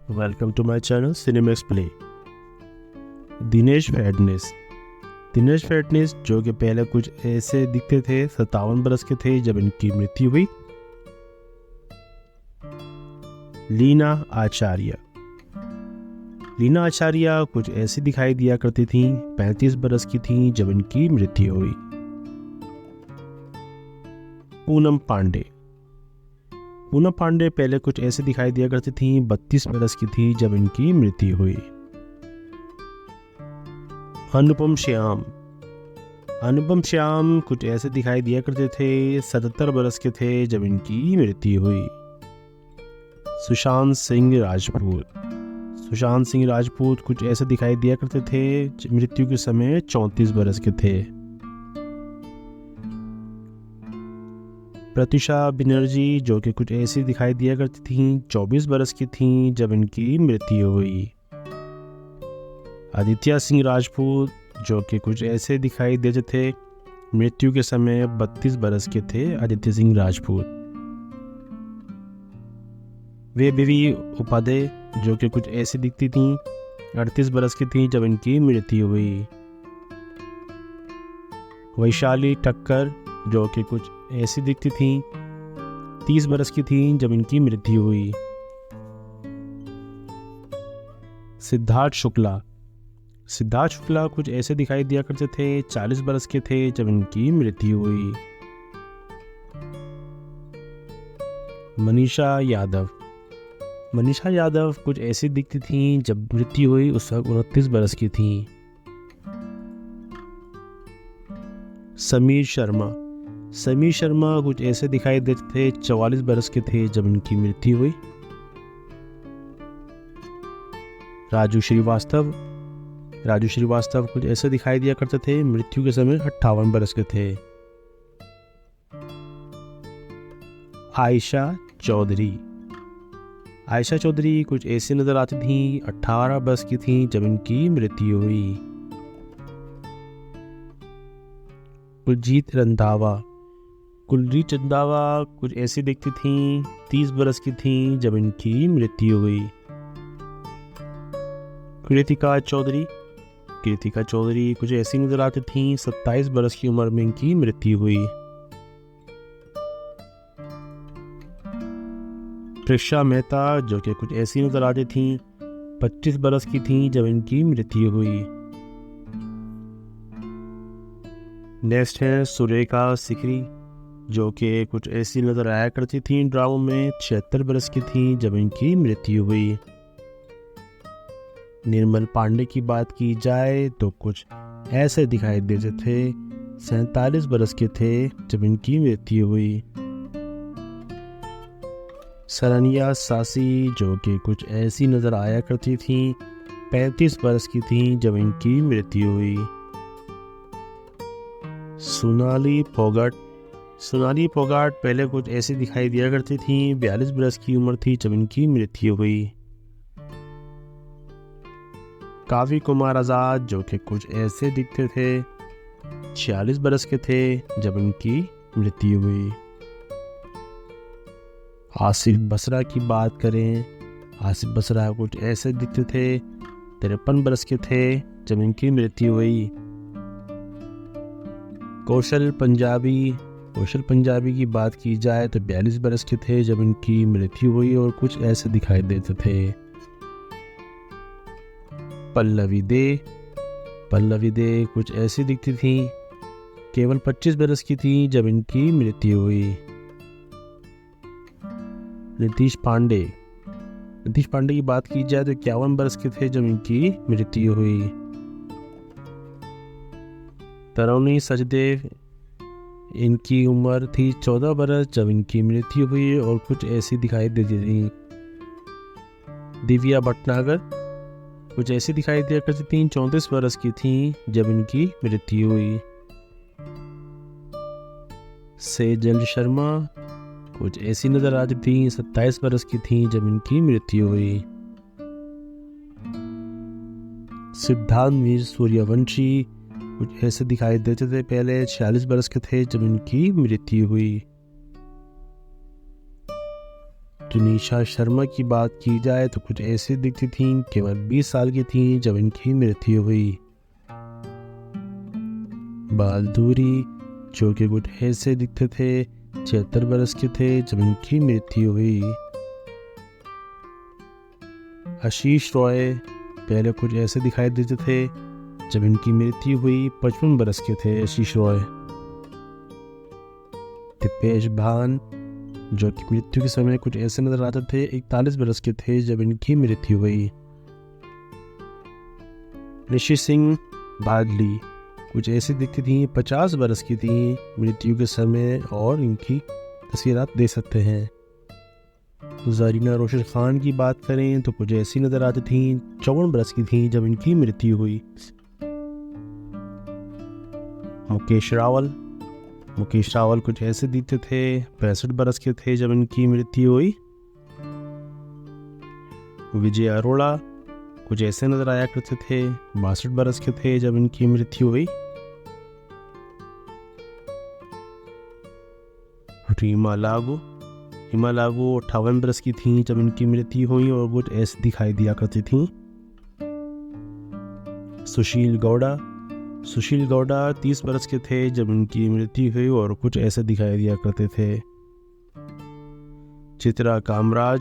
Welcome to my channel Cinemax Play. Dinesh Fadnavis जो कि पहले कुछ ऐसे दिखते थे, 57 बरस के थे जब इनकी मृत्यु हुई। लीना आचार्य कुछ ऐसी दिखाई दिया करती थी, 35 बरस की थी जब इनकी मृत्यु हुई। पूनम पांडे पहले कुछ ऐसे दिखाई दिया करती थी, 32 बरस की थी जब इनकी मृत्यु हुई। अनुपम श्याम कुछ ऐसे दिखाई दिया करते थे, 77 बरस के थे जब इनकी मृत्यु हुई। सुशांत सिंह राजपूत कुछ ऐसे दिखाई दिया करते थे, मृत्यु के समय 34 बरस के थे। प्रत्युषा बनर्जी जो कि कुछ ऐसी दिखाई दिया करती थी, 24 बरस की थी जब इनकी मृत्यु हुई। आदित्य सिंह राजपूत जो कि कुछ ऐसे दिखाई देते थे, मृत्यु के समय 32 बरस के थे आदित्य सिंह राजपूत। वैभवी उपाध्याय जो कि कुछ ऐसी दिखती थी, 38 बरस की थी जब इनकी मृत्यु हुई। वैशाली ठक्कर जो कि कुछ ऐसी दिखती थी, 30 बरस की थी जब इनकी मृत्यु हुई। सिद्धार्थ शुक्ला कुछ ऐसे दिखाई दिया करते थे, 40 बरस के थे जब इनकी मृत्यु हुई। मनीषा यादव कुछ ऐसी दिखती थी, जब मृत्यु हुई उस वक्त 29 बरस की थी। समीर शर्मा कुछ ऐसे दिखाई देते थे, 44 बरस के थे जब इनकी मृत्यु हुई। राजू श्रीवास्तव कुछ ऐसे दिखाई दिया करते थे, मृत्यु के समय 58 बरस के थे। आयशा चौधरी कुछ ऐसी नजर आती थी, 18 बरस की थी जब इनकी मृत्यु हुई। कुलजीत रंधावा कुछ ऐसी दिखती थी, 30 बरस की थी जब इनकी मृत्यु हुई। कृतिका चौधरी कुछ ऐसी नजर आती थी, 27 बरस की उम्र में इनकी मृत्यु हुई। त्रिशा मेहता जो कि कुछ ऐसी नजर आती थी, 25 बरस की थी जब इनकी मृत्यु हुई। नेक्स्ट है सुरेखा सिकरी जो कि कुछ ऐसी नजर आया करती थी ड्रामों में, 76 बरस की थी जब इनकी मृत्यु हुई। निर्मल पांडे की बात की जाए तो कुछ ऐसे दिखाई देते थे, 47 बरस के थे जब इनकी मृत्यु हुई। सरनिया सासी जो कि कुछ ऐसी नजर आया करती थी, 35 बरस की थी जब इनकी मृत्यु हुई। सोनाली फोगाट पहले कुछ ऐसी दिखाई दिया करती थी, 42 बरस की उम्र थी जब इनकी मृत्यु हुई। काव्य कुमार आजाद जो कि कुछ ऐसे दिखते थे, 46 बरस के थे जब इनकी मृत्यु हुई। आसिफ बसरा की बात करें, आसिफ बसरा कुछ ऐसे दिखते थे, 53 बरस के थे जब इनकी मृत्यु हुई। कौशल पंजाबी की बात की जाए तो 42 बरस के थे जब इनकी मृत्यु हुई और कुछ ऐसे दिखाई देते थे। पल्लवी दे कुछ ऐसी दिखती थी, केवल 25 बरस की थी जब इनकी मृत्यु हुई। नीतीश पांडे की बात की जाए तो 51 बरस के थे जब इनकी मृत्यु हुई। तरुणी सचदेव इनकी उम्र थी 14 बरस जब इनकी मृत्यु हुई और कुछ ऐसी दिखाई देती थी। दिव्या भटनागर कुछ ऐसी दिखाई दिया करती थी, 34 बरस की थी जब इनकी मृत्यु हुई। सेजल शर्मा कुछ ऐसी नजर आती थी, 27 बरस की थी जब इनकी मृत्यु हुई। सिद्धांत वीर सूर्यवंशी कुछ ऐसे दिखाई देते थे, पहले 46 बरस के थे जब इनकी मृत्यु हुई। तुनिशा शर्मा की बात की जाए तो कुछ ऐसी दिखती थीं, केवल 20 साल की थीं जब इनकी मृत्यु हुई। बालदूरी, जो कि कुछ ऐसे दिखते थे, 76 बरस के थे जब इनकी मृत्यु हुई। आशीष रॉय, पहले कुछ ऐसे दिखाई देते थे जब इनकी मृत्यु हुई। 55 बरस के थे आशीष रॉय। दिपेश भान, जो कि मृत्यु के समय कुछ ऐसे नजर आते थे, 41 बरस के थे जब इनकी मृत्यु हुई। निशी सिंह बादली, कुछ ऐसी दिखती थी, 50 बरस की थी मृत्यु के समय, और इनकी तस्वीर आप दे सकते हैं। ज़रीना रोशन खान की बात करें तो कुछ ऐसी नजर आती थी, 54 बरस की थी जब इनकी मृत्यु हुई। मुकेश रावल कुछ ऐसे दिखते थे, 65 बरस के थे जब इनकी मृत्यु हुई। विजय अरोड़ा, कुछ ऐसे नजर आया करते थे, 62 बरस के थे जब इनकी मृत्यु हुई। रीमा लागू 58 बरस की थी जब इनकी मृत्यु हुई और कुछ ऐसे दिखाई दिया करती थी। सुशील गौड़ा 30 बरस के थे जब इनकी मृत्यु हुई और कुछ ऐसे दिखाई दिया करते थे। चित्रा कामराज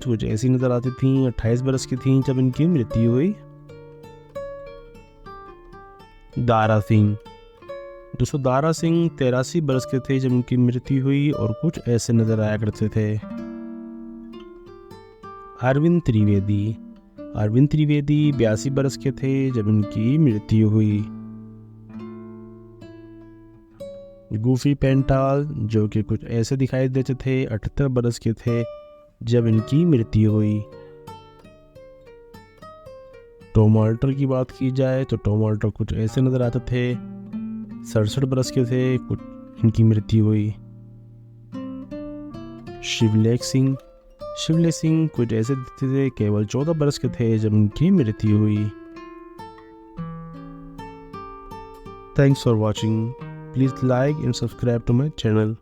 कुछ ऐसी नजर आती थी, 28 बरस की थी जब इनकी मृत्यु हुई। दारा सिंह 83 बरस के थे जब इनकी मृत्यु हुई और कुछ ऐसे नजर आया करते थे। अरविंद त्रिवेदी 82 बरस के थे जब इनकी मृत्यु हुई। गूफी पेंटाल, जो कि कुछ ऐसे दिखाई देते थे, 78 बरस के थे जब इनकी मृत्यु हुई। टॉम ऑल्टर की बात की जाए तो टॉम ऑल्टर कुछ ऐसे नजर आते थे, 67 बरस के थे, कुछ इनकी मृत्यु हुई। शिवलेख सिंह कुछ ऐसे दिखते थे, केवल 14 बरस के थे जब इनकी मृत्यु हुई। Thanks for watching. Please like and subscribe to my channel.